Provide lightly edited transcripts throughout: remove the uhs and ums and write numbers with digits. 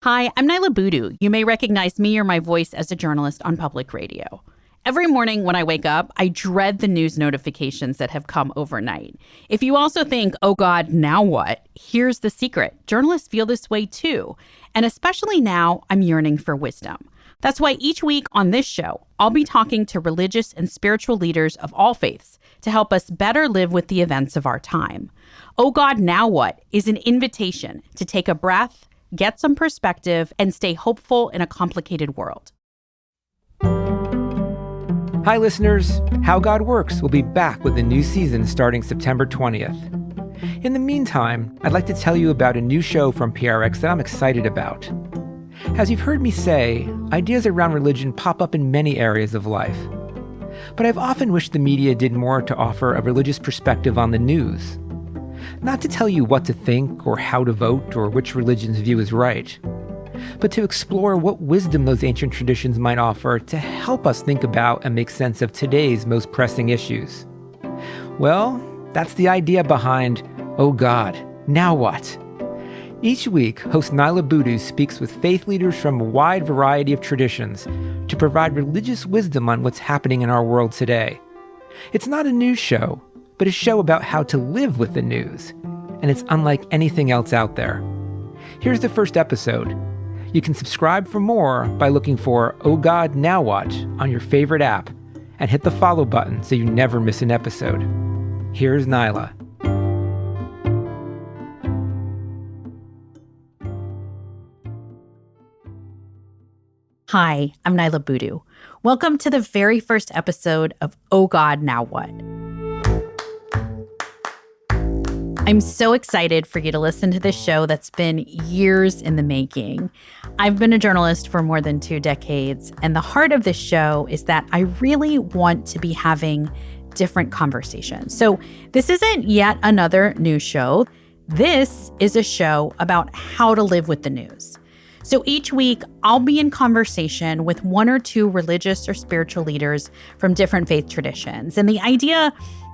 Hi, I'm Niala Boodhoo. You may recognize me or my voice as a journalist on public radio. Every morning when I wake up, I dread the news notifications that have come overnight. If you also think, oh God, now what? Here's the secret. Journalists feel this way too. And especially now, I'm yearning for wisdom. That's why each week on this show, I'll be talking to religious and spiritual leaders of all faiths to help us better live with the events of our time. Oh God, now what? Is an invitation to take a breath, get some perspective, and stay hopeful in a complicated world. Hi, listeners. How God Works will be back with a new season starting September 20th. In the meantime, I'd like to tell you about a new show from PRX that I'm excited about. As you've heard me say, ideas around religion pop up in many areas of life. But I've often wished the media did more to offer a religious perspective on the news. Not to tell you what to think or how to vote or which religion's view is right, but to explore what wisdom those ancient traditions might offer to help us think about and make sense of today's most pressing issues. Well, that's the idea behind Oh God, Now What? Each week, host Niala Boodhoo speaks with faith leaders from a wide variety of traditions to provide religious wisdom on what's happening in our world today. It's not a news show, but a show about how to live with the news, and it's unlike anything else out there. Here's the first episode. You can subscribe for more by looking for Oh God, Now What on your favorite app, and hit the follow button so you never miss an episode. Here's Niala. Hi, I'm Niala Boodhoo. Welcome to the very first episode of Oh God, Now What? I'm so excited for you to listen to this show that's been years in the making. I've been a journalist for more than 2 decades, and the heart of this show is that I really want to be having different conversations. So this isn't yet another news show. This is a show about how to live with the news. So each week, I'll be in conversation with 1 or 2 religious or spiritual leaders from different faith traditions. And the idea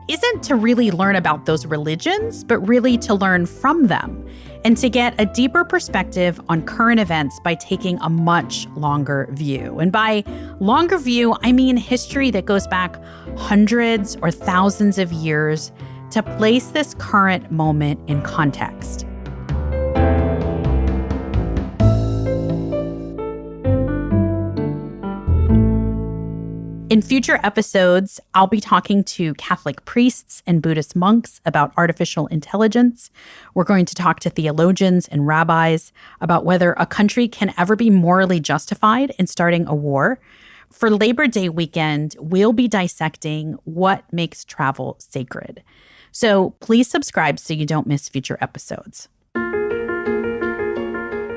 isn't to really learn about those religions, but really to learn from them and to get a deeper perspective on current events by taking a much longer view. And by longer view, I mean history that goes back hundreds or thousands of years to place this current moment in context. In future episodes, I'll be talking to Catholic priests and Buddhist monks about artificial intelligence. We're going to talk to theologians and rabbis about whether a country can ever be morally justified in starting a war. For Labor Day weekend, we'll be dissecting what makes travel sacred. So please subscribe so you don't miss future episodes.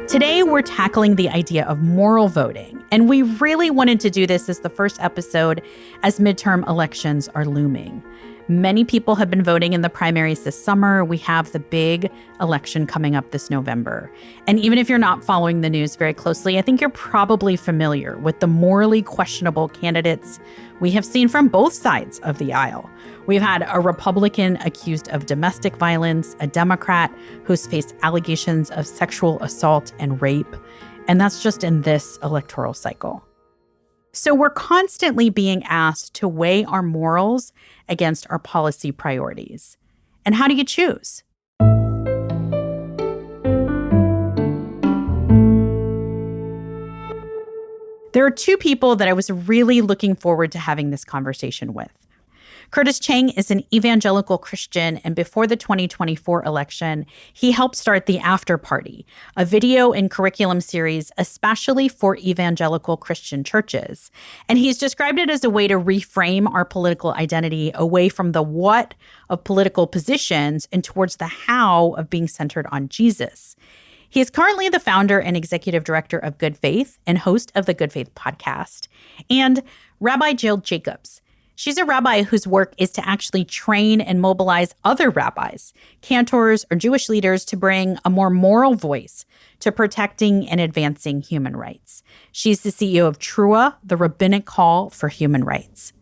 Today, we're tackling the idea of moral voting, and we really wanted to do this as the first episode as midterm elections are looming. Many people have been voting in the primaries this summer. We have the big election coming up this November. And even if you're not following the news very closely, I think you're probably familiar with the morally questionable candidates we have seen from both sides of the aisle. We've had a Republican accused of domestic violence, a Democrat who's faced allegations of sexual assault and rape, and that's just in this electoral cycle. So we're constantly being asked to weigh our morals against our policy priorities. And how do you choose? There are 2 people that I was really looking forward to having this conversation with. Chang is an evangelical Christian, and before the 2024 election, he helped start the After Party, a video and curriculum series especially for evangelical Christian churches. And he's described it as a way to reframe our political identity away from the what of political positions and towards the how of being centered on Jesus. He is currently the founder and executive director of Good Faith and host of the Good Faith podcast. And Rabbi Jill Jacobs. She's a rabbi whose work is to actually train and mobilize other rabbis, cantors, or Jewish leaders to bring a more moral voice to protecting and advancing human rights. She's the CEO of TRUA, the Rabbinic Call for Human Rights.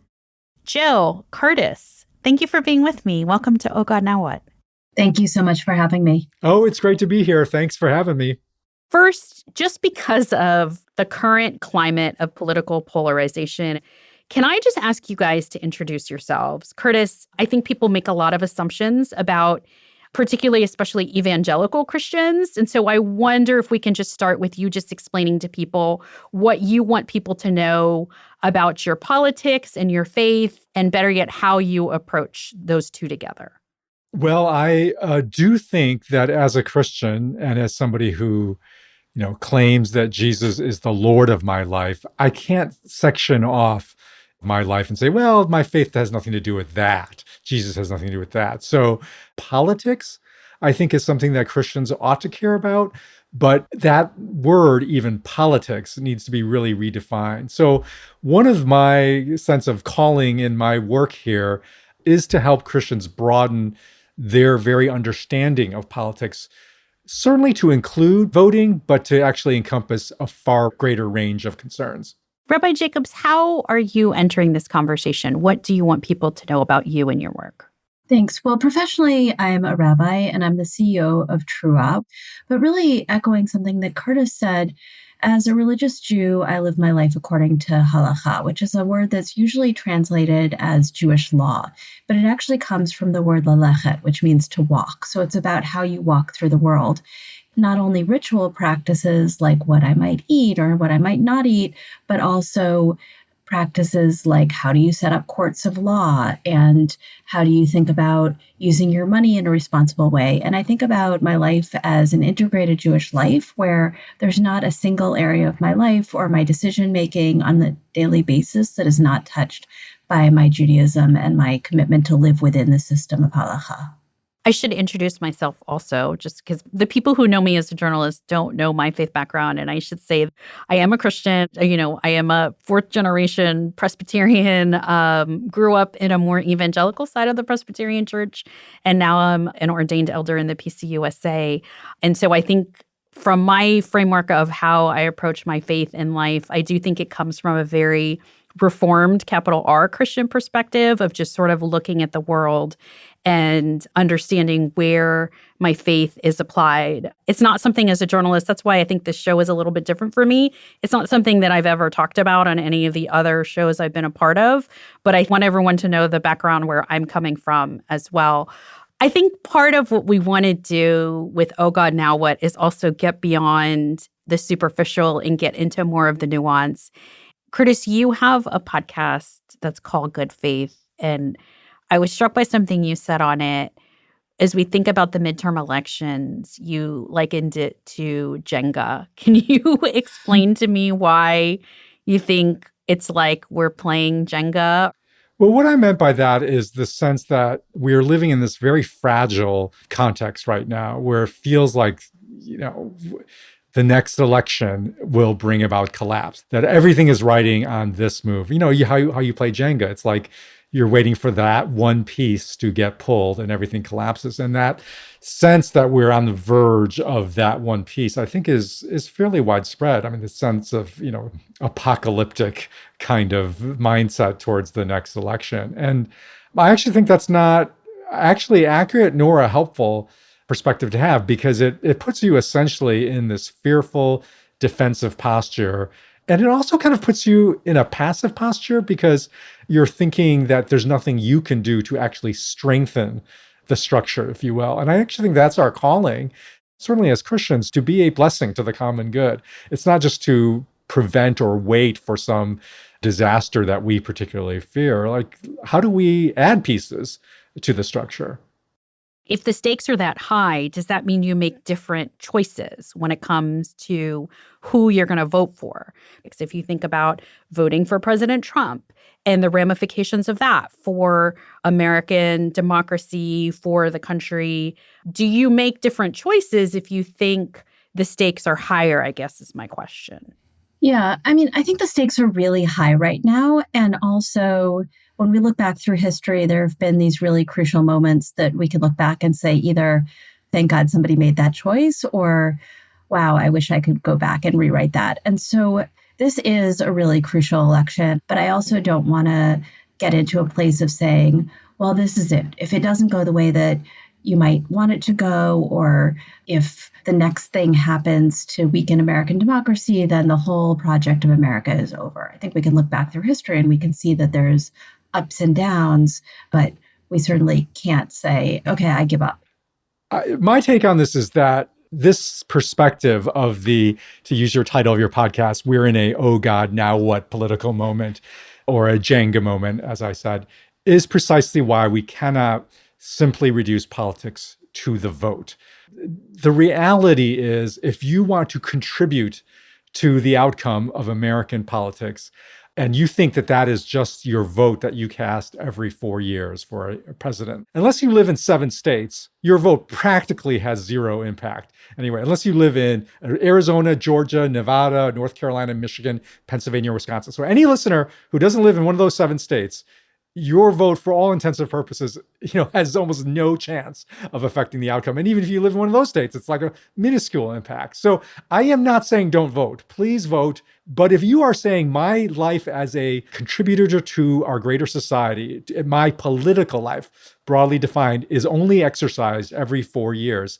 Jill, Curtis, thank you for being with me. Welcome to Oh God, Now What? Thank you so much for having me. Oh, it's great to be here. Thanks for having me. First, just because of the current climate of political polarization, can I just ask you guys to introduce yourselves? Curtis, I think people make a lot of assumptions about particularly, especially evangelical Christians. And so I wonder if we can just start with you just explaining to people what you want people to know about your politics and your faith, and better yet, how you approach those two together. Well, I do think that as a Christian and as somebody who, claims that Jesus is the Lord of my life, I can't section off my life and say, well, my faith has nothing to do with that. Jesus has nothing to do with that. So politics, I think, is something that Christians ought to care about. But that word, even politics, needs to be really redefined. So one of my sense of calling in my work here is to help Christians broaden their very understanding of politics, certainly to include voting, but to actually encompass a far greater range of concerns. Rabbi Jacobs, how are you entering this conversation? What do you want people to know about you and your work? Thanks. Well, professionally, I'm a rabbi and I'm the CEO of TrueUp, but really echoing something that Curtis said, as a religious Jew, I live my life according to halakha, which is a word that's usually translated as Jewish law, but it actually comes from the word lalechet, which means to walk. So it's about how you walk through the world. Not only ritual practices like what I might eat or what I might not eat, but also practices like how do you set up courts of law and how do you think about using your money in a responsible way. And I think about my life as an integrated Jewish life where there's not a single area of my life or my decision making on the daily basis that is not touched by my Judaism and my commitment to live within the system of halakha. I should introduce myself also, just because the people who know me as a journalist don't know my faith background. And I should say I am a Christian. I am a fourth generation Presbyterian, grew up in a more evangelical side of the Presbyterian church. And now I'm an ordained elder in the PCUSA. And so I think from my framework of how I approach my faith in life, I do think it comes from a very Reformed, capital R, Christian perspective of just sort of looking at the world and understanding where my faith is applied. It's not something as a journalist, that's why I think this show is a little bit different for me. It's not something that I've ever talked about on any of the other shows I've been a part of, but I want everyone to know the background where I'm coming from as well. I think part of what we want to do with Oh God, Now What is also get beyond the superficial and get into more of the nuance. Curtis, you have a podcast that's called Good Faith, and I was struck by something you said on it. As we think about the midterm elections, you likened it to Jenga. Can you explain to me why you think it's like we're playing Jenga? Well, what I meant by that is the sense that we're living in this very fragile context right now where it feels like, the next election will bring about collapse, that everything is riding on this move. How you play Jenga. It's like you're waiting for that one piece to get pulled and everything collapses. And that sense that we're on the verge of that one piece, I think is fairly widespread. I mean, the sense of, apocalyptic kind of mindset towards the next election. And I actually think that's not actually accurate nor a helpful perspective to have, because it puts you essentially in this fearful defensive posture. And it also kind of puts you in a passive posture because you're thinking that there's nothing you can do to actually strengthen the structure, if you will. And I actually think that's our calling, certainly as Christians, to be a blessing to the common good. It's not just to prevent or wait for some disaster that we particularly fear. Like, how do we add pieces to the structure? If the stakes are that high, does that mean you make different choices when it comes to who you're going to vote for? Because if you think about voting for President Trump and the ramifications of that for American democracy, for the country, do you make different choices if you think the stakes are higher, I guess is my question. Yeah, I think the stakes are really high right now. And also, when we look back through history, there have been these really crucial moments that we can look back and say either, thank God somebody made that choice, or, wow, I wish I could go back and rewrite that. And so this is a really crucial election, but I also don't want to get into a place of saying, well, this is it. If it doesn't go the way that you might want it to go, or if the next thing happens to weaken American democracy, then the whole project of America is over. I think we can look back through history and we can see that there's ups and downs, but we certainly can't say, okay, I give up. My take on this is that this perspective of to use your title of your podcast, we're in a, oh God, now what political moment, or a Jenga moment, as I said, is precisely why we cannot simply reduce politics to the vote. The reality is, if you want to contribute to the outcome of American politics, and you think that that is just your vote that you cast every 4 years for a president, unless you live in 7 states, your vote practically has zero impact. Anyway, unless you live in Arizona, Georgia, Nevada, North Carolina, Michigan, Pennsylvania, Wisconsin. So any listener who doesn't live in one of those 7 states, your vote, for all intents and purposes, has almost no chance of affecting the outcome. And even if you live in one of those states, it's like a minuscule impact. So I am not saying don't vote. Please vote. But if you are saying my life as a contributor to our greater society, my political life, broadly defined, is only exercised every 4 years,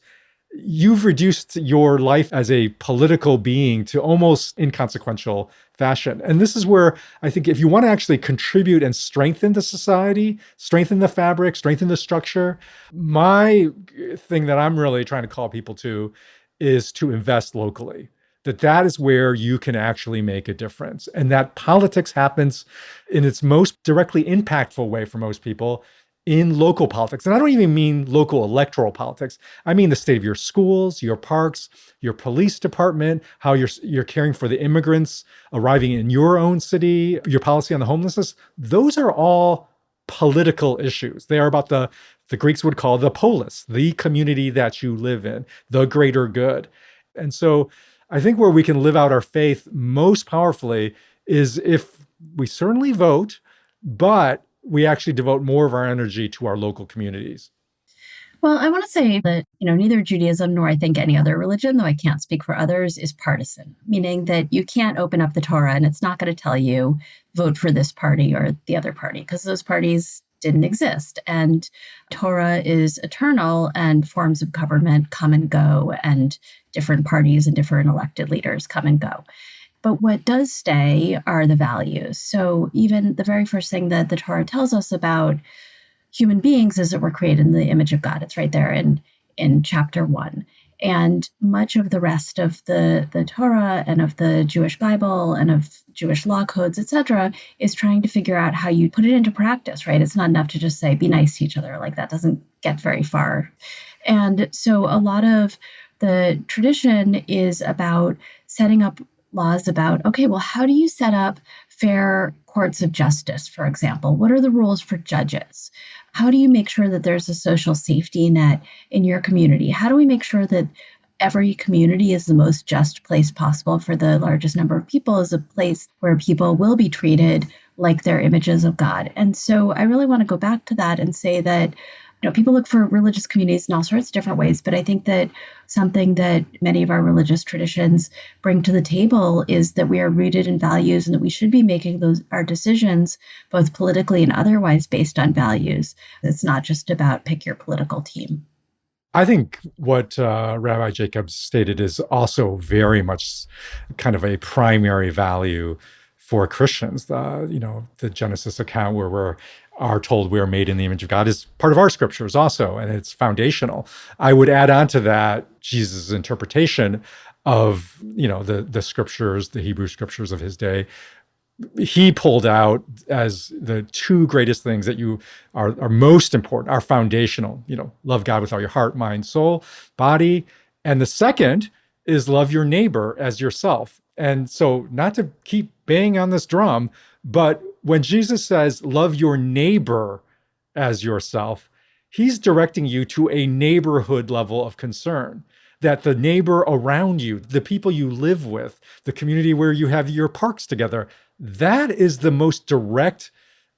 you've reduced your life as a political being to almost inconsequential fashion. And this is where I think if you want to actually contribute and strengthen the society, strengthen the fabric, strengthen the structure, my thing that I'm really trying to call people to is to invest locally. That is where you can actually make a difference. And that politics happens in its most directly impactful way for most people in local politics. And I don't even mean local electoral politics. I mean the state of your schools, your parks, your police department, how you're caring for the immigrants arriving in your own city, your policy on the homelessness. Those are all political issues. They are about the Greeks would call the polis, the community that you live in, the greater good. And so I think where we can live out our faith most powerfully is if we certainly vote, but we actually devote more of our energy to our local communities. Well, I want to say that, neither Judaism nor I think any other religion, though I can't speak for others, is partisan, meaning that you can't open up the Torah and it's not going to tell you vote for this party or the other party, because those parties didn't exist. And Torah is eternal, and forms of government come and go, and different parties and different elected leaders come and go. But what does stay are the values. So even the very first thing that the Torah tells us about human beings is that we're created in the image of God. It's right there in chapter 1. And much of the rest of the Torah and of the Jewish Bible and of Jewish law codes, etc., is trying to figure out how you put it into practice, right? It's not enough to just say, be nice to each other. Like, that doesn't get very far. And so a lot of the tradition is about setting up laws about, okay, well, how do you set up fair courts of justice, for example? What are the rules for judges? How do you make sure that there's a social safety net in your community? How do we make sure that every community is the most just place possible for the largest number of people, is a place where people will be treated like they're images of God? And so I really want to go back to that and say that people look for religious communities in all sorts of different ways, but I think that something that many of our religious traditions bring to the table is that we are rooted in values, and that we should be making our decisions, both politically and otherwise, based on values. It's not just about pick your political team. I think what Rabbi Jacobs stated is also very much kind of a primary value for Christians. The Genesis account where we're are told we are made in the image of God is part of our scriptures also, and it's foundational. I would add on to that Jesus' interpretation of, the scriptures, the Hebrew scriptures of his day. He pulled out as the 2 greatest things that are most important, are foundational. Love God with all your heart, mind, soul, body. And the second is love your neighbor as yourself. And so, not to keep banging on this drum, but when Jesus says, love your neighbor as yourself, he's directing you to a neighborhood level of concern, that the neighbor around you, the people you live with, the community where you have your parks together, that is the most direct,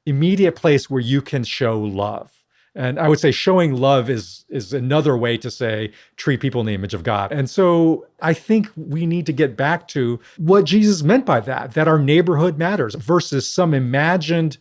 immediate place where you can show love. And I would say showing love is another way to say treat people in the image of God. And so I think we need to get back to what Jesus meant by that our neighborhood matters versus some imagined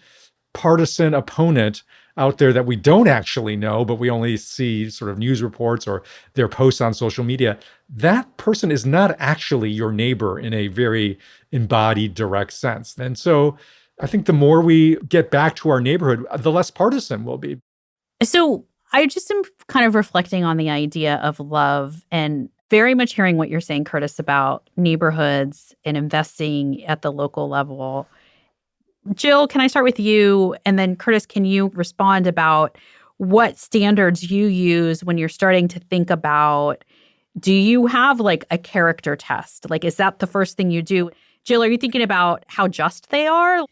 partisan opponent out there that we don't actually know, but we only see sort of news reports or their posts on social media, that person is not actually your neighbor in a very embodied, direct sense. And so I think the more we get back to our neighborhood, the less partisan we'll be. So I just am kind of reflecting on the idea of love and very much hearing what you're saying, Curtis, about neighborhoods and investing at the local level. Jill, can I start with you? And then Curtis, can you respond about what standards you use when you're starting to think about, do you have like a character test? Like, is that the first thing you do? Jill, are you thinking about how just they are?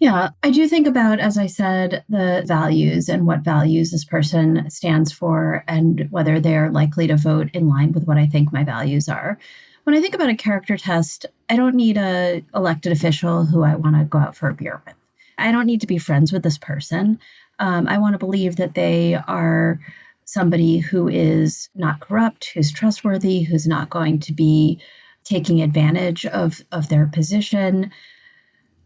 Yeah, I do think about, as I said, the values and what values this person stands for and whether they're likely to vote in line with what I think my values are. When I think about a character test, I don't need a elected official who I want to go out for a beer with. I don't need to be friends with this person. I want to believe that they are somebody who is not corrupt, who's trustworthy, who's not going to be taking advantage of their position.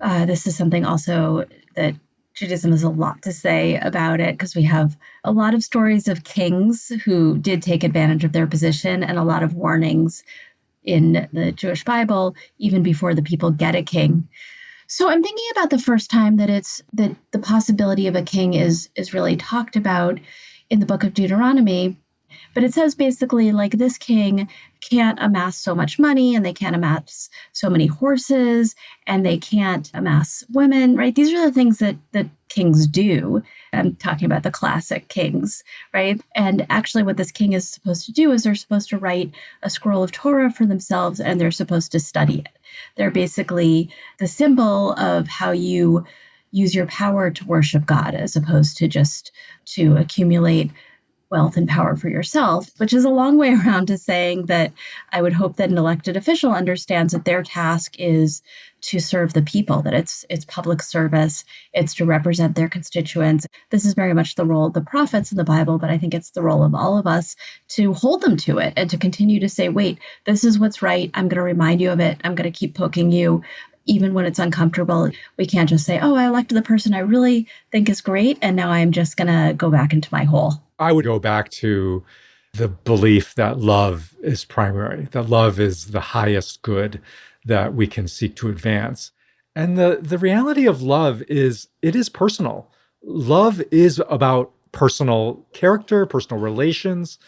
This is something also that Judaism has a lot to say about it, because we have a lot of stories of kings who did take advantage of their position and a lot of warnings in the Jewish Bible, even before the people get a king. So I'm thinking about the first time that the possibility of a king is really talked about in the book of Deuteronomy. But it says basically, like, this king can't amass so much money, and they can't amass so many horses, and they can't amass women, right? These are the things that kings do. I'm talking about the classic kings, right? And actually what this king is supposed to do is they're supposed to write a scroll of Torah for themselves, and they're supposed to study it. They're basically the symbol of how you use your power to worship God, as opposed to just to accumulate wealth and power for yourself, which is a long way around to saying that I would hope that an elected official understands that their task is to serve the people, that it's public service, it's to represent their constituents. This is very much the role of the prophets in the Bible, but I think it's the role of all of us to hold them to it and to continue to say, wait, this is what's right. I'm going to remind you of it. I'm going to keep poking you. Even when it's uncomfortable, we can't just say, oh, I elected the person I really think is great, and now I'm just going to go back into my hole. I would go back to the belief that love is primary, that love is the highest good that we can seek to advance. And the reality of love is it is personal. Love is about personal character, personal relations,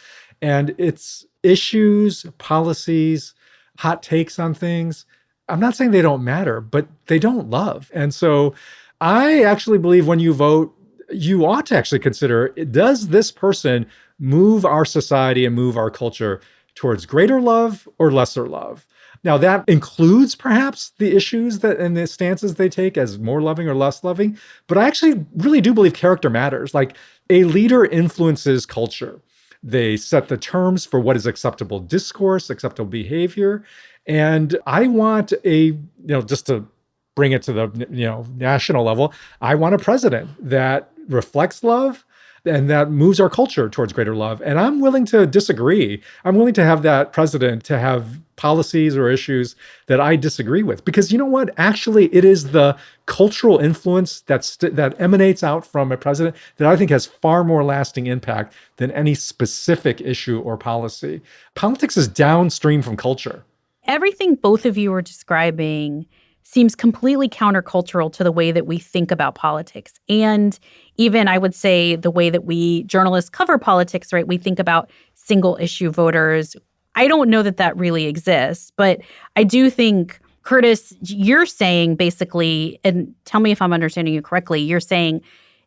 and it's issues, policies, hot takes on things. I'm not saying they don't matter, but they don't love. And so I actually believe when you vote, you ought to actually consider, does this person move our society and move our culture towards greater love or lesser love? Now, that includes perhaps the issues that and the stances they take as more loving or less loving. But I actually really do believe character matters. Like, a leader influences culture. They set the terms for what is acceptable discourse, acceptable behavior. And I want just to bring it to the, national level, I want a president that reflects love and that moves our culture towards greater love. And I'm willing to disagree. I'm willing to have that president to have policies or issues that I disagree with. Because you know what? Actually, it is the cultural influence that emanates out from a president that I think has far more lasting impact than any specific issue or policy. Politics is downstream from culture. Everything both of you are describing seems completely countercultural to the way that we think about politics. And even, I would say, the way that we journalists cover politics, right? We think about single issue voters. I don't know that that really exists, but I do think, Curtis, you're saying basically, and tell me if I'm understanding you correctly, you're saying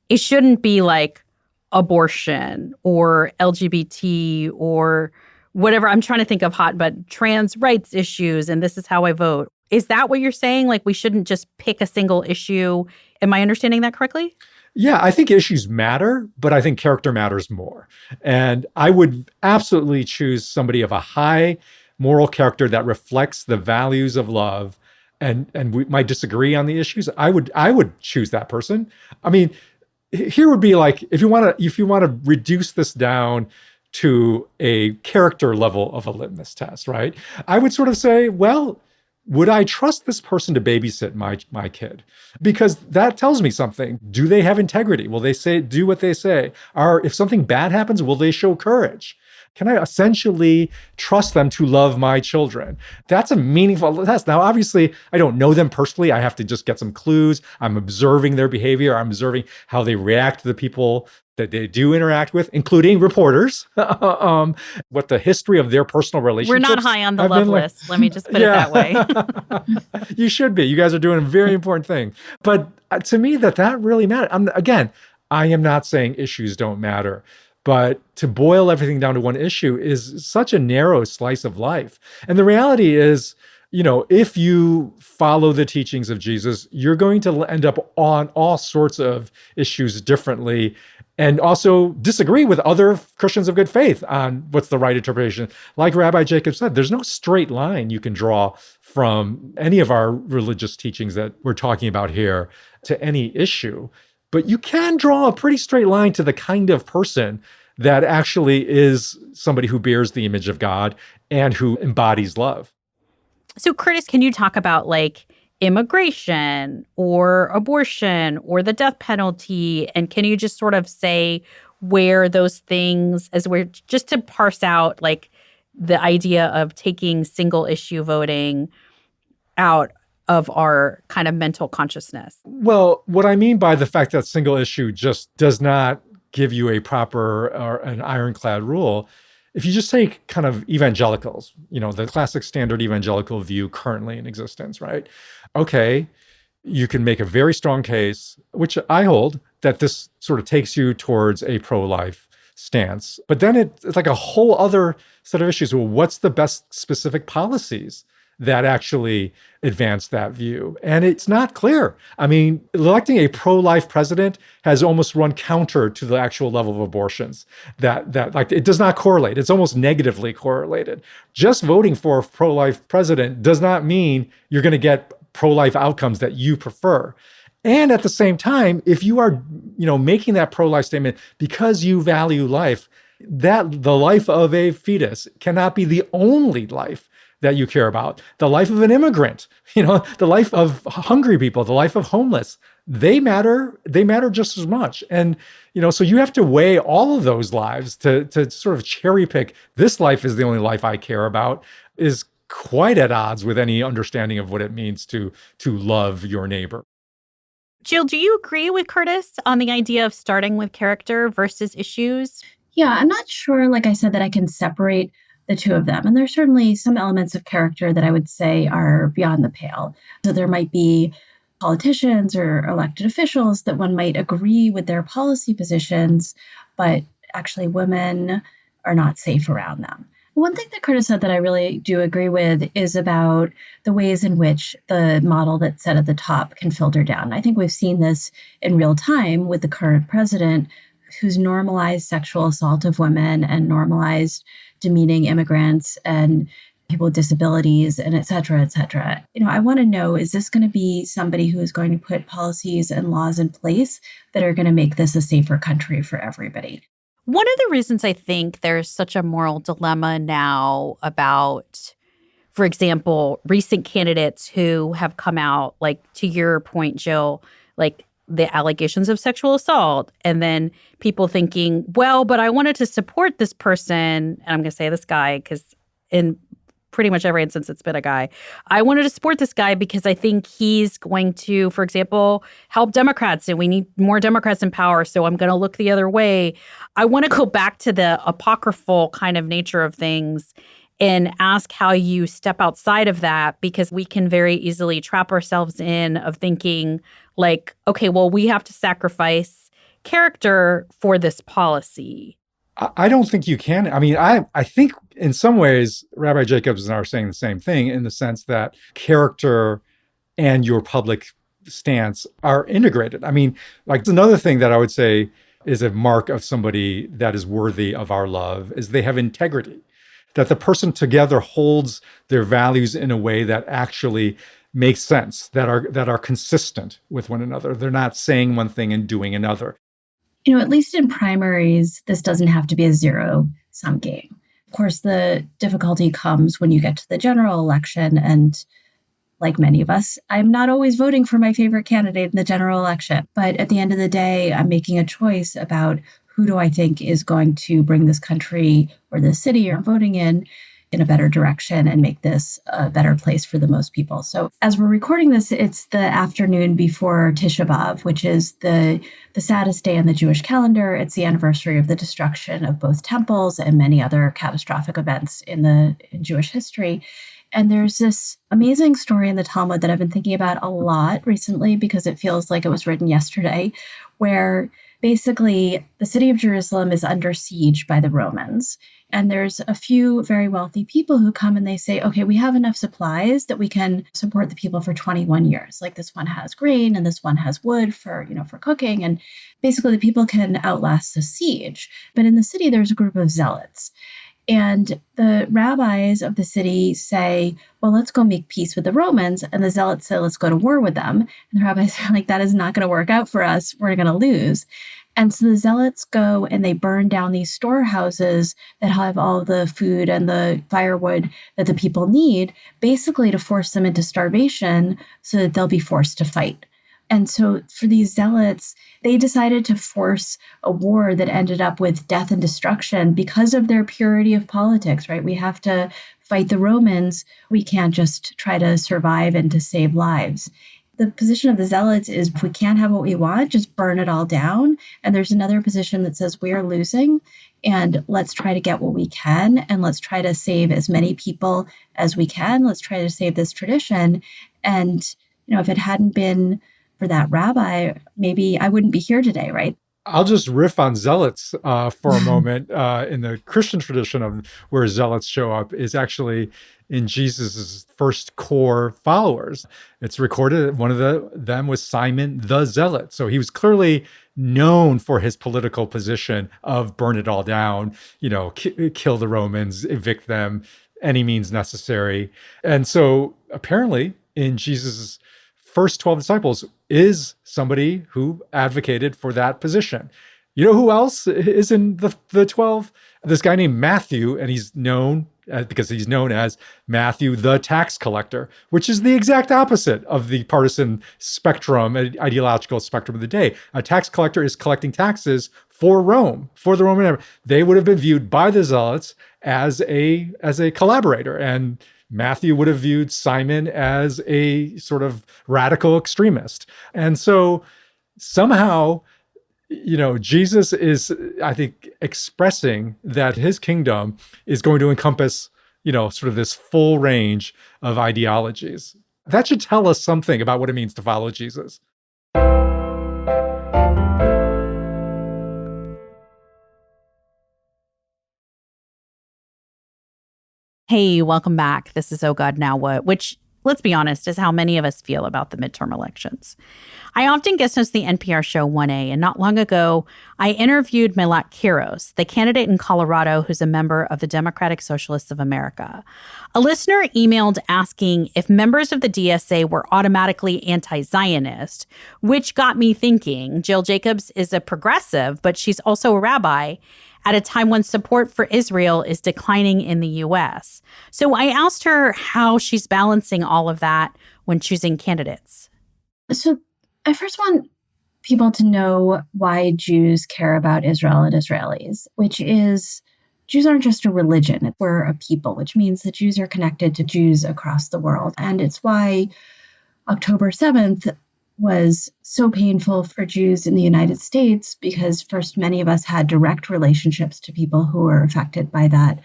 it shouldn't be like abortion or LGBT or whatever. I'm trying to think of but trans rights issues, and this is how I vote. Is that what you're saying? Like, we shouldn't just pick a single issue? Am I understanding that correctly? Yeah, I think issues matter, but I think character matters more. And I would absolutely choose somebody of a high moral character that reflects the values of love. And we might disagree on the issues. I would choose that person. I mean, here would be like, if you want to reduce this down to a character level of a litmus test, right? I would sort of say, well, would I trust this person to babysit my kid? Because that tells me something. Do they have integrity? Will they do what they say? Or if something bad happens, will they show courage? Can I essentially trust them to love my children? That's a meaningful test. Now, obviously, I don't know them personally. I have to just get some clues. I'm observing their behavior. I'm observing how they react to the people that they do interact with, including reporters, what the history of their personal relationships. We're not high on the love list. Let me just put it that way. You should be. You guys are doing a very important thing. But to me, that really matters. Again, I am not saying issues don't matter. But to boil everything down to one issue is such a narrow slice of life. And the reality is, if you follow the teachings of Jesus, you're going to end up on all sorts of issues differently, and also disagree with other Christians of good faith on what's the right interpretation. Like Rabbi Jacob said, there's no straight line you can draw from any of our religious teachings that we're talking about here to any issue. But you can draw a pretty straight line to the kind of person that actually is somebody who bears the image of God and who embodies love. So, Curtis, can you talk about immigration or abortion or the death penalty? And can you just sort of say where those things, as we're just to parse out the idea of taking single issue voting out of our kind of mental consciousness? Well, what I mean by the fact that single issue just does not give you a proper or an ironclad rule, if you just take kind of evangelicals, the classic standard evangelical view currently in existence, right? Okay, you can make a very strong case, which I hold, that this sort of takes you towards a pro-life stance. But then it's like a whole other set of issues. Well, what's the best specific policies that actually advance that view? And it's not clear. I mean, electing a pro-life president has almost run counter to the actual level of abortions. That it does not correlate. It's almost negatively correlated. Just voting for a pro-life president does not mean you're going to get pro-life outcomes that you prefer. And at the same time, if you are, making that pro-life statement because you value life, that the life of a fetus cannot be the only life that you care about. The life of an immigrant, the life of hungry people, the life of homeless, they matter just as much. And, so you have to weigh all of those lives to sort of cherry pick, this life is the only life I care about, is quite at odds with any understanding of what it means to love your neighbor. Jill, do you agree with Curtis on the idea of starting with character versus issues? Yeah, I'm not sure, like I said, that I can separate the two of them. And there's certainly some elements of character that I would say are beyond the pale. So there might be politicians or elected officials that one might agree with their policy positions, but actually women are not safe around them. One thing that Curtis said that I really do agree with is about the ways in which the model that's set at the top can filter down. I think we've seen this in real time with the current president, who's normalized sexual assault of women and normalized demeaning immigrants and people with disabilities and et cetera, et cetera. I want to know, is this going to be somebody who is going to put policies and laws in place that are going to make this a safer country for everybody? One of the reasons I think there's such a moral dilemma now about, for example, recent candidates who have come out, to your point, Jill, the allegations of sexual assault, and then people thinking, well, but I wanted to support this person, and I'm going to say this guy because in pretty much every instance it's been a guy. I wanted to support this guy because I think he's going to, for example, help Democrats, and we need more Democrats in power, so I'm going to look the other way. I want to go back to the apocryphal kind of nature of things and ask how you step outside of that, because we can very easily trap ourselves in of thinking okay, well, we have to sacrifice character for this policy. I don't think you can. I mean, I think in some ways, Rabbi Jacobs and I are saying the same thing in the sense that character and your public stance are integrated. I mean, another thing that I would say is a mark of somebody that is worthy of our love is they have integrity, that the person together holds their values in a way that actually makes sense, that are consistent with one another. They're not saying one thing and doing another. At least in primaries, this doesn't have to be a zero-sum game. Of course, the difficulty comes when you get to the general election, and like many of us, I'm not always voting for my favorite candidate in the general election. But at the end of the day, I'm making a choice about who do I think is going to bring this country or this city I'm voting in a better direction and make this a better place for the most people. So as we're recording this, it's the afternoon before Tisha B'Av, which is the saddest day on the Jewish calendar. It's the anniversary of the destruction of both temples and many other catastrophic events in Jewish history. And there's this amazing story in the Talmud that I've been thinking about a lot recently because it feels like it was written yesterday, where basically the city of Jerusalem is under siege by the Romans. And there's a few very wealthy people who come and they say, okay, we have enough supplies that we can support the people for 21 years. Like this one has grain and this one has wood for cooking. And basically the people can outlast the siege. But in the city, there's a group of zealots. And the rabbis of the city say, well, let's go make peace with the Romans. And the zealots say, let's go to war with them. And the rabbis are like, that is not going to work out for us. We're going to lose. And so the zealots go and they burn down these storehouses that have all the food and the firewood that the people need, basically to force them into starvation so that they'll be forced to fight. And so for these zealots, they decided to force a war that ended up with death and destruction because of their purity of politics, right? We have to fight the Romans. We can't just try to survive and to save lives. The position of the zealots is if we can't have what we want, just burn it all down. And there's another position that says we are losing and let's try to get what we can and let's try to save as many people as we can. Let's try to save this tradition. And, if it hadn't been for that rabbi, maybe I wouldn't be here today, right? I'll just riff on zealots for a moment. In the Christian tradition of where zealots show up is actually in Jesus's first core followers. It's recorded that one of them was Simon the Zealot. So he was clearly known for his political position of burn it all down, kill the Romans, evict them, any means necessary. And so apparently in Jesus's first 12 disciples is somebody who advocated for that position. You know who else is in the 12? This guy named Matthew, and he's known because he's known as Matthew the tax collector, which is the exact opposite of the partisan spectrum, ideological spectrum of the day. A tax collector is collecting taxes for Rome, for the Roman Empire. They would have been viewed by the zealots as a collaborator, and Matthew would have viewed Simon as a sort of radical extremist. And so somehow, Jesus is, I think, expressing that his kingdom is going to encompass, sort of this full range of ideologies. That should tell us something about what it means to follow Jesus. Hey, welcome back. This is Oh God, Now What? Which, let's be honest, is how many of us feel about the midterm elections. I often guest host the NPR show 1A, and not long ago, I interviewed Milat Kiros, the candidate in Colorado who's a member of the Democratic Socialists of America. A listener emailed asking if members of the DSA were automatically anti-Zionist, which got me thinking. Jill Jacobs is a progressive, but she's also a rabbi at a time when support for Israel is declining in the U.S. So I asked her how she's balancing all of that when choosing candidates. So I first want people to know why Jews care about Israel and Israelis, which is Jews aren't just a religion. We're a people, which means that Jews are connected to Jews across the world. And it's why October 7th was so painful for Jews in the United States, because first, many of us had direct relationships to people who were affected by that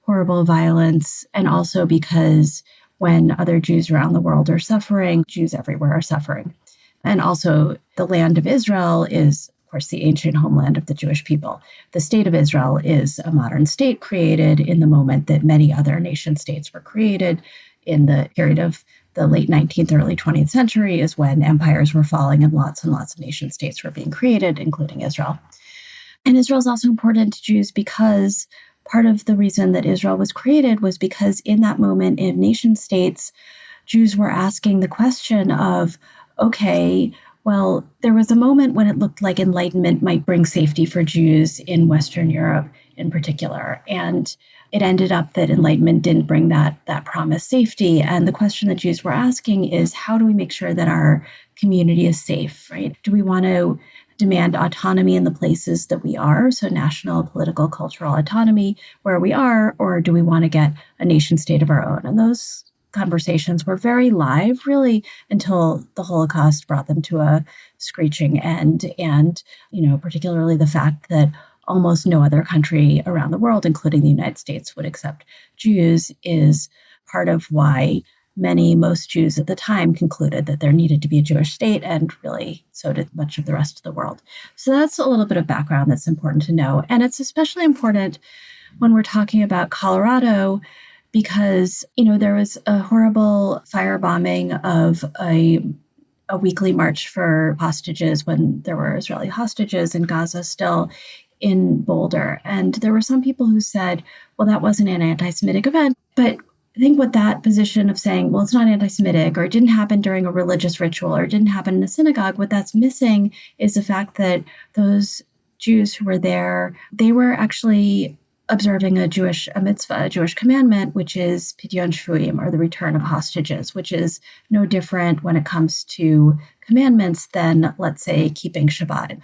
horrible violence. And also because when other Jews around the world are suffering, Jews everywhere are suffering. And also the land of Israel is, of course, the ancient homeland of the Jewish people. The state of Israel is a modern state created in the moment that many other nation states were created. In the period of the late 19th, early 20th century is when empires were falling and lots of nation states were being created, including Israel. And Israel is also important to Jews because part of the reason that Israel was created was because in that moment in nation states, Jews were asking the question of, okay, well, there was a moment when it looked like Enlightenment might bring safety for Jews in Western Europe. in particular. And it ended up that enlightenment didn't bring that promised safety. And the question that Jews were asking is, how do we make sure that our community is safe, right? Do we want to demand autonomy in the places that we are, so national, political, cultural autonomy where we are, or do we want to get a nation state of our own? And those conversations were very live, really, until the Holocaust brought them to a screeching end. And, particularly the fact that almost no other country around the world, including the United States, would accept Jews is part of why most Jews at the time concluded that there needed to be a Jewish state, and really so did much of the rest of the world. So that's a little bit of background that's important to know. And it's especially important when we're talking about Colorado, because, there was a horrible firebombing of a weekly march for hostages when there were Israeli hostages in Gaza still in Boulder. And there were some people who said, well, that wasn't an anti-Semitic event. But I think what that position of saying, well, it's not anti-Semitic, or it didn't happen during a religious ritual, or it didn't happen in a synagogue, what that's missing is the fact that those Jews who were there, they were actually observing a mitzvah, a Jewish commandment, which is Pidyon Shvuim, or the return of hostages, which is no different when it comes to commandments than, let's say, keeping Shabbat.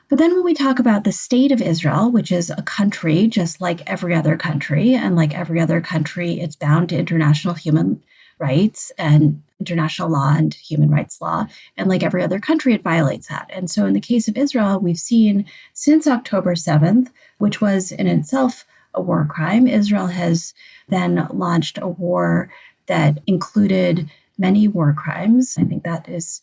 But then when we talk about the state of Israel, which is a country just like every other country, and like every other country, it's bound to international human rights and international law and human rights law. And like every other country, it violates that. And so in the case of Israel, we've seen since October 7th, which was in itself a war crime, Israel has then launched a war that included many war crimes. I think that is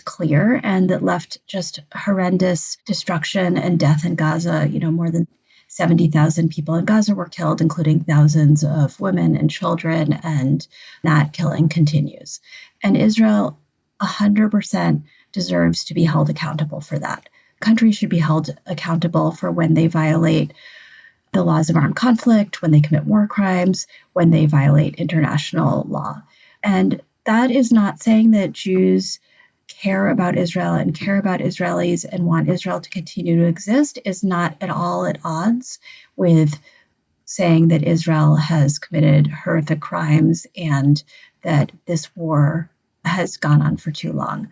clear, and that left just horrendous destruction and death in Gaza. More than 70,000 people in Gaza were killed, including thousands of women and children, and that killing continues. And Israel 100% deserves to be held accountable for that. Countries should be held accountable for when they violate the laws of armed conflict, when they commit war crimes, when they violate international law. And that is not saying that Jews care about Israel and care about Israelis and want Israel to continue to exist is not at all at odds with saying that Israel has committed horrific crimes and that this war has gone on for too long.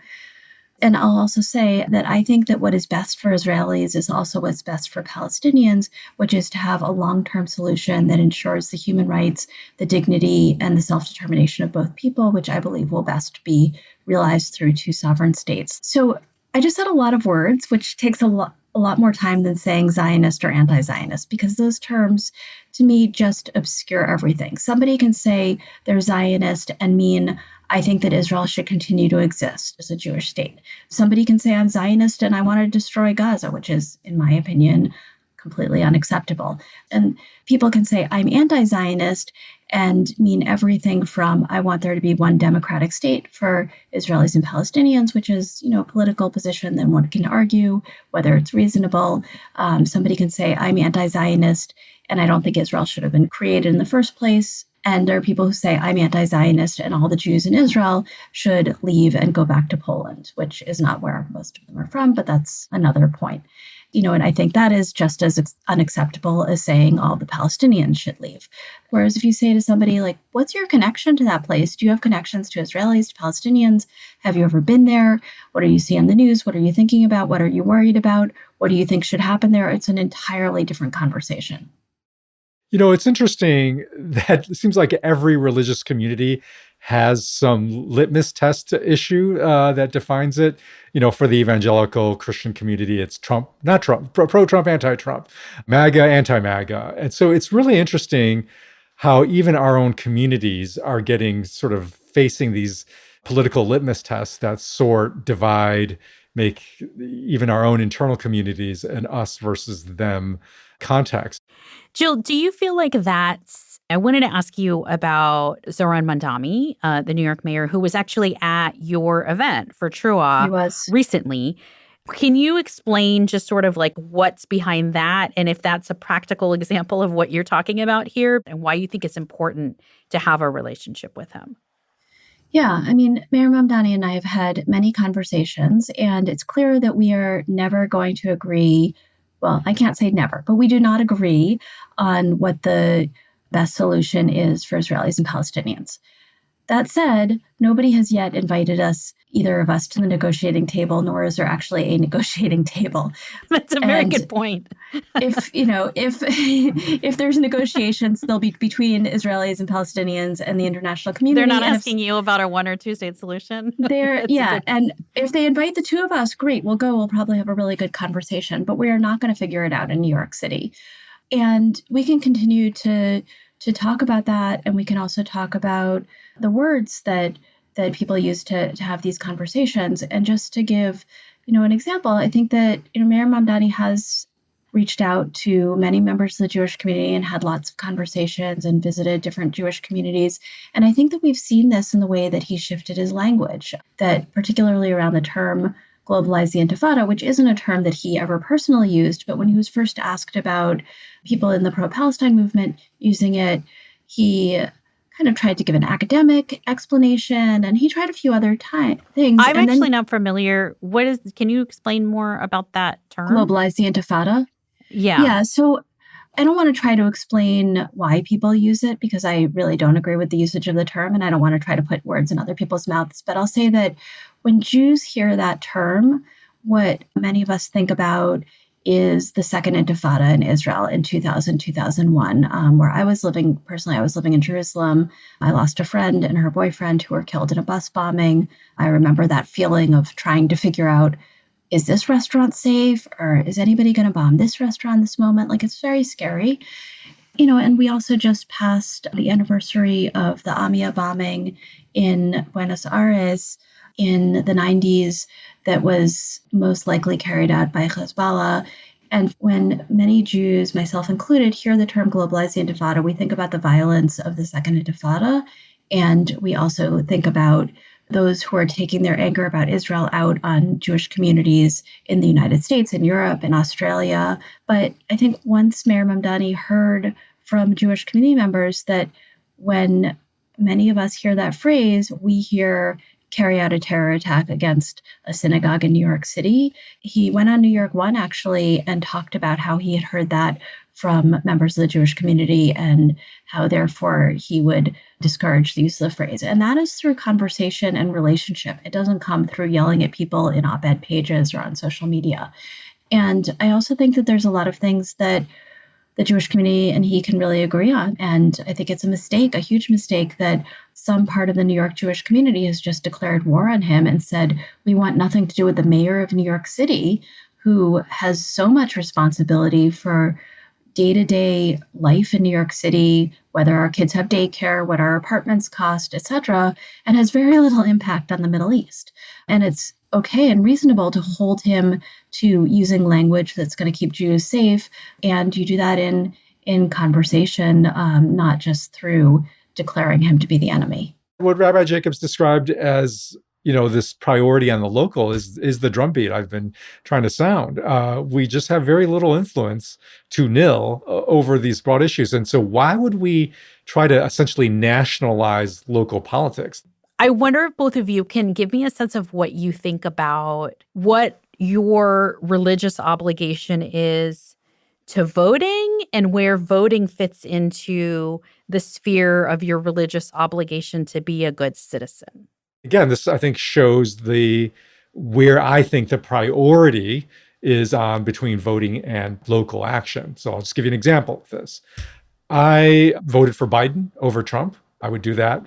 And I'll also say that I think that what is best for Israelis is also what's best for Palestinians, which is to have a long-term solution that ensures the human rights, the dignity, and the self-determination of both people, which I believe will best be realized through two sovereign states. So I just said a lot of words, which takes a lot more time than saying Zionist or anti-Zionist, because those terms, to me, just obscure everything. Somebody can say they're Zionist and mean, I think that Israel should continue to exist as a Jewish state. Somebody can say I'm Zionist and I want to destroy Gaza, which is, in my opinion, completely unacceptable. And people can say I'm anti-Zionist and mean everything from I want there to be one democratic state for Israelis and Palestinians, which is, a political position, then one can argue whether it's reasonable. Somebody can say I'm anti-Zionist and I don't think Israel should have been created in the first place. And there are people who say I'm anti-Zionist and all the Jews in Israel should leave and go back to Poland, which is not where most of them are from, but that's another point. And I think that is just as unacceptable as saying all the Palestinians should leave. Whereas if you say to somebody like, what's your connection to that place? Do you have connections to Israelis, to Palestinians? Have you ever been there? What do you see on the news? What are you thinking about? What are you worried about? What do you think should happen there? It's an entirely different conversation. It's interesting that it seems like every religious community has some litmus test issue that defines it. For the evangelical Christian community, it's Trump, not Trump, pro-Trump, anti-Trump, MAGA, anti-MAGA. And so it's really interesting how even our own communities are getting sort of facing these political litmus tests that sort, divide, make even our own internal communities an us versus them context. Jill, do you feel like I wanted to ask you about Zohran Mamdani, the New York mayor, who was actually at your event for Trua recently. Can you explain just sort of like what's behind that and if that's a practical example of what you're talking about here and why you think it's important to have a relationship with him? Yeah, Mayor Mamdani and I have had many conversations, and it's clear that we are never going to agree well, I can't say never, but we do not agree on what the best solution is for Israelis and Palestinians. That said, nobody has yet invited us, either of us, to the negotiating table, nor is there actually a negotiating table. That's a very good point. if there's negotiations, they'll be between Israelis and Palestinians and the international community. They're not asking you about a 1 or 2 state solution. And if they invite the two of us, great, we'll go. We'll probably have a really good conversation, but we are not going to figure it out in New York City. And we can continue to talk about that, and we can also talk about the words that people use to have these conversations. And just to give, an example, I think that Mayor Mamdani has reached out to many members of the Jewish community and had lots of conversations and visited different Jewish communities. And I think that we've seen this in the way that he shifted his language, that particularly around the term globalize the Intifada, which isn't a term that he ever personally used, but when he was first asked about people in the pro-Palestine movement using it, he kind of tried to give an academic explanation, and he tried a few other things. I'm actually not familiar. Can you explain more about that term? Globalize the Intifada? Yeah. Yeah, so I don't want to try to explain why people use it, because I really don't agree with the usage of the term, and I don't want to try to put words in other people's mouths. But I'll say that when Jews hear that term, what many of us think about is the second Intifada in Israel in 2000, 2001, where I was living. Personally, I was living in Jerusalem. I lost a friend and her boyfriend who were killed in a bus bombing. I remember that feeling of trying to figure out, is this restaurant safe, or is anybody going to bomb this restaurant this moment? Like, it's very scary. And we also just passed the anniversary of the Amia bombing in Buenos Aires in the 90s that was most likely carried out by Hezbollah. And when many Jews, myself included, hear the term globalize the Intifada, we think about the violence of the second Intifada. And we also think about those who are taking their anger about Israel out on Jewish communities in the United States, in Europe, in Australia. But I think once Mayor Mamdani heard from Jewish community members that when many of us hear that phrase, we hear carry out a terror attack against a synagogue in New York City, he went on New York One, actually, and talked about how he had heard that from members of the Jewish community and how, therefore, he would discourage the use of the phrase. And that is through conversation and relationship. It doesn't come through yelling at people in op-ed pages or on social media. And I also think that there's a lot of things that the Jewish community and he can really agree on. And I think it's a mistake, a huge mistake, that some part of the New York Jewish community has just declared war on him and said, we want nothing to do with the mayor of New York City, who has so much responsibility for day-to-day life in New York City, whether our kids have daycare, what our apartments cost, etc., and has very little impact on the Middle East. And it's okay and reasonable to hold him to using language that's going to keep Jews safe. And you do that in conversation, not just through declaring him to be the enemy. What Rabbi Jacobs described as, this priority on the local is the drumbeat I've been trying to sound. We just have very little influence to nil over these broad issues. And so why would we try to essentially nationalize local politics? I wonder if both of you can give me a sense of what you think about what your religious obligation is to voting and where voting fits into the sphere of your religious obligation to be a good citizen. Again, this, I think, shows where I think the priority is on between voting and local action. So I'll just give you an example of this. I voted for Biden over Trump. I would do that,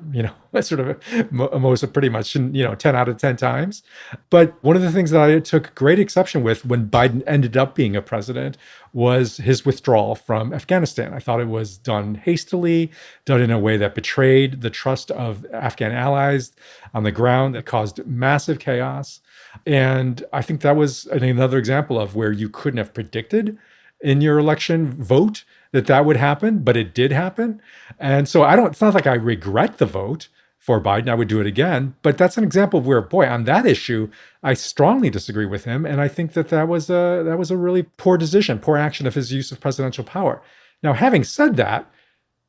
sort of most pretty much, 10 out of 10 times. But one of the things that I took great exception with when Biden ended up being a president was his withdrawal from Afghanistan. I thought it was done hastily, done in a way that betrayed the trust of Afghan allies on the ground, that caused massive chaos. And I think that was another example of where you couldn't have predicted in your election vote that would happen, but it did happen. And so it's not like I regret the vote for Biden. I would do it again. But that's an example of where, boy, on that issue, I strongly disagree with him. And I think that was a really poor decision, poor action of his use of presidential power. Now, having said that,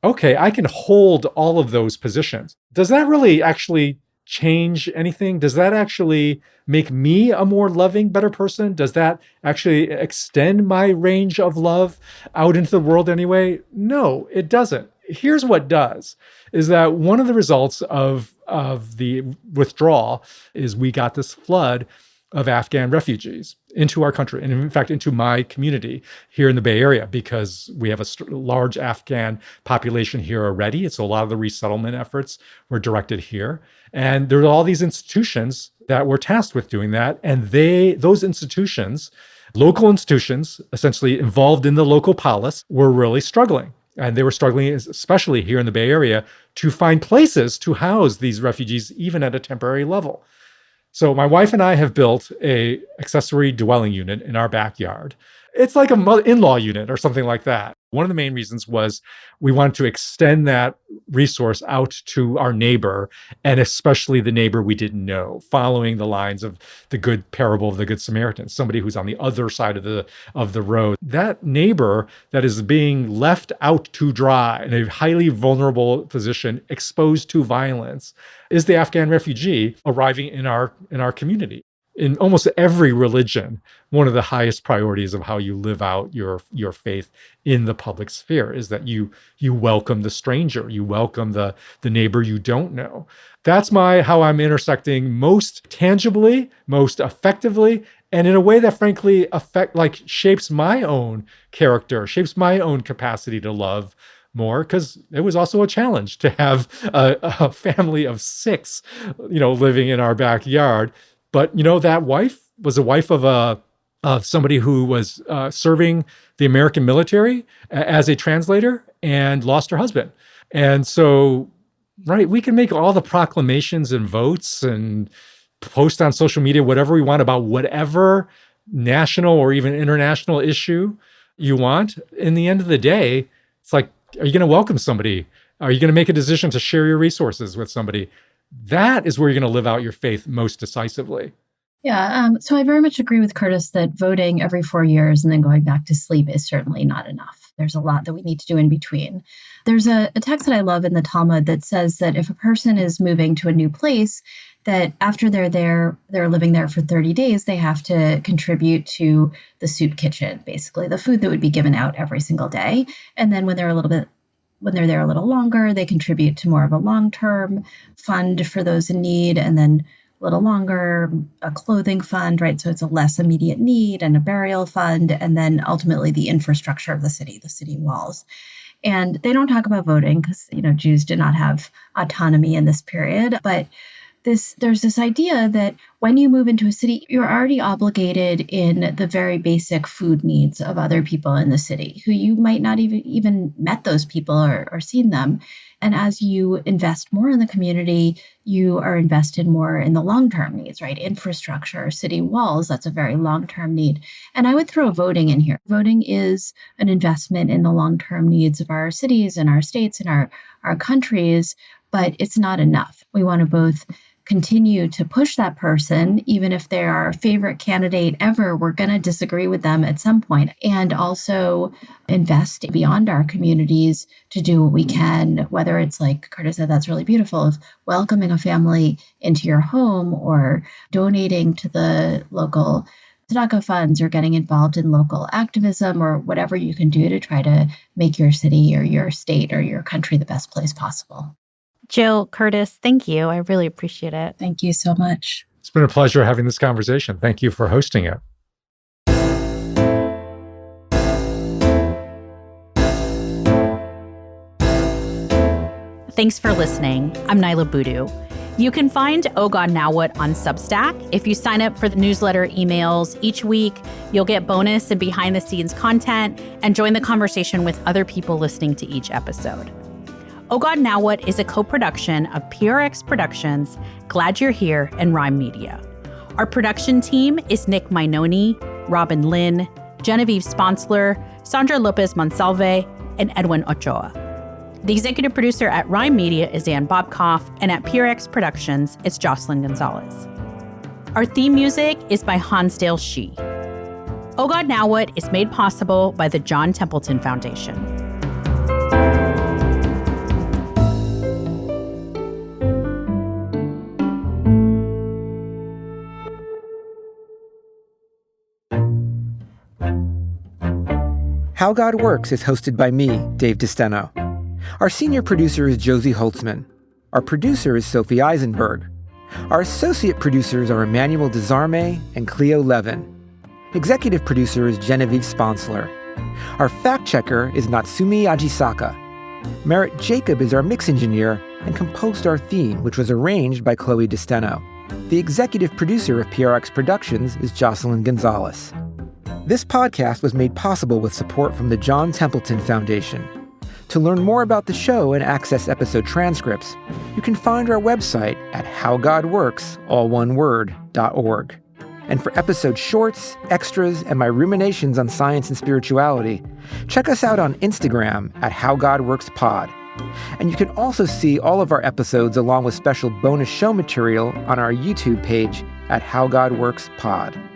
okay, I can hold all of those positions. Does that really actually change anything? Does that actually make me a more loving, better person? Does that actually extend my range of love out into the world anyway? No, it doesn't. Here's what does, is that one of the results of the withdrawal is we got this flood of Afghan refugees into our country, and in fact, into my community here in the Bay Area, because we have a large Afghan population here already. So a lot of the resettlement efforts were directed here. And there are all these institutions that were tasked with doing that. And those institutions, local institutions, essentially involved in the local polis, were really struggling. And they were struggling, especially here in the Bay Area, to find places to house these refugees, even at a temporary level. So my wife and I have built a accessory dwelling unit in our backyard. It's like a in-law unit or something like that. One of the main reasons was we wanted to extend that resource out to our neighbor, and especially the neighbor we didn't know, following the lines of the good parable of the Good Samaritan, somebody who's on the other side of the road. That neighbor that is being left out to dry in a highly vulnerable position, exposed to violence, is the Afghan refugee arriving in our community. In almost every religion, one of the highest priorities of how you live out your faith in the public sphere is that you welcome the stranger, you welcome the neighbor you don't know. That's how I'm intersecting most tangibly, most effectively, and in a way that frankly shapes my own character, shapes my own capacity to love more, because it was also a challenge to have a family of 6, living in our backyard. But, that wife was a wife of somebody who was serving the American military as a translator and lost her husband. And so, right, we can make all the proclamations and votes and post on social media whatever we want about whatever national or even international issue you want. In the end of the day, it's like, are you going to welcome somebody? Are you going to make a decision to share your resources with somebody? That is where you're going to live out your faith most decisively. Yeah. So I very much agree with Curtis that voting every 4 years and then going back to sleep is certainly not enough. There's a lot that we need to do in between. There's a text that I love in the Talmud that says that if a person is moving to a new place, that after they're living there for 30 days, they have to contribute to the soup kitchen, basically the food that would be given out every single day. And then when they're there a little longer, they contribute to more of a long-term fund for those in need, and then a little longer, a clothing fund, right? So it's a less immediate need, and a burial fund, and then ultimately the infrastructure of the city walls. And they don't talk about voting because, Jews did not have autonomy in this period, but there's this idea that when you move into a city, you're already obligated in the very basic food needs of other people in the city who you might not even met those people or seen them. And as you invest more in the community, you are invested more in the long-term needs, right? Infrastructure, city walls, that's a very long-term need. And I would throw voting in here. Voting is an investment in the long-term needs of our cities and our states and our countries, but it's not enough. We want to both continue to push that person, even if they're our favorite candidate ever, we're going to disagree with them at some point, and also invest beyond our communities to do what we can, whether it's like Curtis said, that's really beautiful, of welcoming a family into your home or donating to the local tzedakah funds or getting involved in local activism or whatever you can do to try to make your city or your state or your country the best place possible. Jill, Curtis, thank you. I really appreciate it. Thank you so much. It's been a pleasure having this conversation. Thank you for hosting it. Thanks for listening. I'm Niala Boodhoo. You can find Oh God Now What on Substack. If you sign up for the newsletter emails each week, you'll get bonus and behind the scenes content and join the conversation with other people listening to each episode. Oh God Now What is a co-production of PRX Productions, Glad You're Here, and Rhyme Media. Our production team is Nick Minoni, Robin Lynn, Genevieve Sponsler, Sandra Lopez Monsalve, and Edwin Ochoa. The executive producer at Rhyme Media is Dan Bobkoff, and at PRX Productions, it's Jocelyn Gonzalez. Our theme music is by Hansdale Shee. Oh God Now What is made possible by the John Templeton Foundation. How God Works is hosted by me, Dave DeSteno. Our senior producer is Josie Holtzman. Our producer is Sophie Eisenberg. Our associate producers are Emmanuel Desarme and Cleo Levin. Executive producer is Genevieve Sponsler. Our fact checker is Natsumi Ajisaka. Merritt Jacob is our mix engineer and composed our theme, which was arranged by Chloe DeSteno. The executive producer of PRX Productions is Jocelyn Gonzalez. This podcast was made possible with support from the John Templeton Foundation. To learn more about the show and access episode transcripts, you can find our website at howgodworks.org. And for episode shorts, extras, and my ruminations on science and spirituality, check us out on Instagram at howgodworkspod. And you can also see all of our episodes along with special bonus show material on our YouTube page at howgodworkspod.